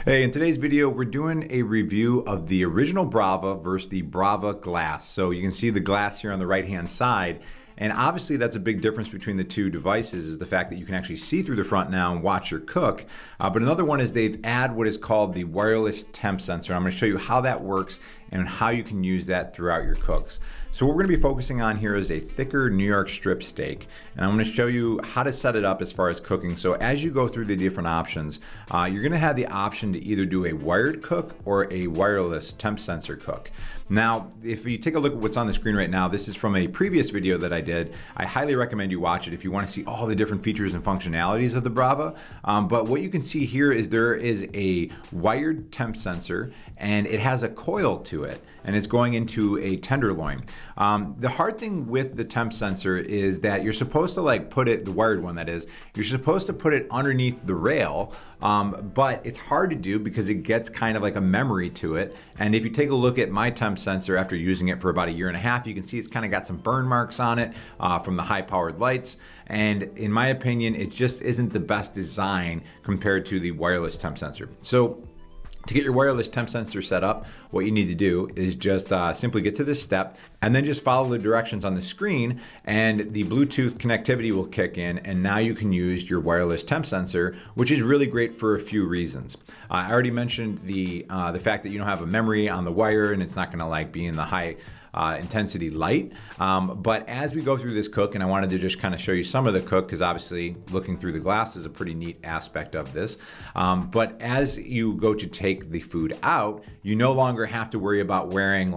Hey, in today's video, we're doing a review of the original Brava versus the Brava Glass. So you can see the glass here on the right-hand side. And obviously that's a big difference between the two devices is the fact that you can actually see through the front now and watch your cook. But another one is they've added what is called the wireless temp sensor. I'm going to show you how that works and how you can use that throughout your cooks. So what we're going to be focusing on here is a thicker New York strip steak. And I'm going to show you how to set it up as far as cooking. So as you go through the different options, you're going to have the option to either do a wired cook or a wireless temp sensor cook. Now, if you take a look at what's on the screen right now, this is from a previous video that I did. I highly recommend you watch it if you want to see all the different features and functionalities of the Brava. But what you can see here is there is a wired temp sensor and it has a coil to it and it's going into a tenderloin. The hard thing with the temp sensor is that you're supposed to put it, the wired one that is, you're supposed to put it underneath the rail, but it's hard to do because it gets kind of like a memory to it. And if you take a look at my temp sensor after using it for about 1.5 years, you can see it's kind of got some burn marks on it from the high powered lights. And in my opinion, it just isn't the best design compared to the wireless temp sensor. So to get your wireless temp sensor set up, what you need to do is just simply get to this step and then just follow the directions on the screen and the Bluetooth connectivity will kick in and now you can use your wireless temp sensor, which is really great for a few reasons. I already mentioned the fact that you don't have a memory on the wire and it's not gonna be in the high intensity light. But as we go through this cook, and I wanted to just kind of show you some of the cook because obviously looking through the glass is a pretty neat aspect of this. But as you go to take the food out, you no longer have to worry about wearing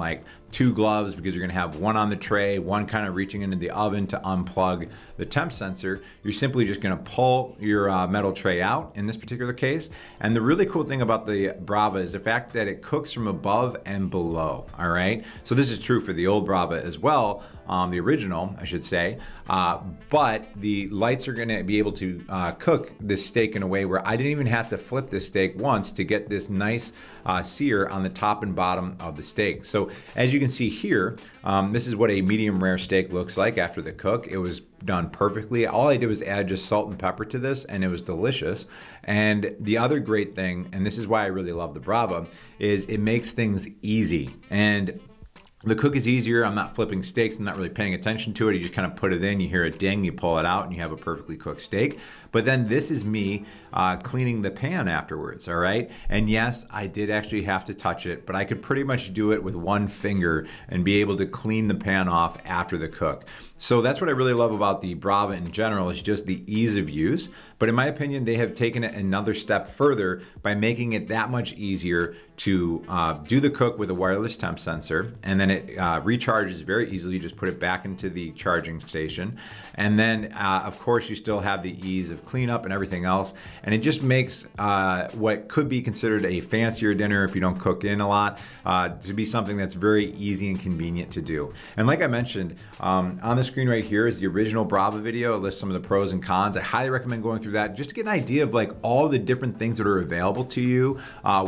2 gloves because you're gonna have one on the tray, one kind of reaching into the oven to unplug the temp sensor. You're simply just gonna pull your metal tray out in this particular case. And the really cool thing about the Brava is the fact that it cooks from above and below, all right? So this is true for the old Brava as well, the original, I should say. But the lights are gonna be able to cook this steak in a way where I didn't even have to flip this steak once to get this nice sear on the top and bottom of the steak. So as you can see here, this is what a medium rare steak looks like after the cook. It was done perfectly. All I did was add just salt and pepper to this and it was delicious. And the other great thing, and this is why I really love the Brava, is it makes things easy. And the cook is easier. I'm not flipping steaks. I'm not really paying attention to it. You just kind of put it in, you hear a ding, you pull it out, and you have a perfectly cooked steak. But then this is me cleaning the pan afterwards, all right? And yes, I did actually have to touch it, but I could pretty much do it with one finger and be able to clean the pan off after the cook. So that's what I really love about the Brava in general, is just the ease of use. But in my opinion, they have taken it another step further by making it that much easier to do the cook with a wireless temp sensor. And then it recharges very easily. You just put it back into the charging station. And then, of course, you still have the ease of cleanup and everything else. And it just makes what could be considered a fancier dinner if you don't cook in a lot to be something that's very easy and convenient to do. And like I mentioned, on the screen right here is the original Brava video. It lists some of the pros and cons. I highly recommend going through that just to get an idea of all the different things that are available to you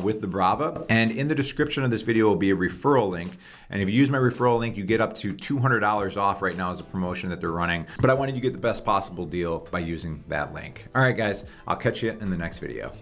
with the Brava. And in the description of this video will be a referral link. And if you use my referral link, you get up to $200 off right now as a promotion that they're running. But I wanted you to get the best possible deal by using that link. All right, guys, I'll catch you in the next video.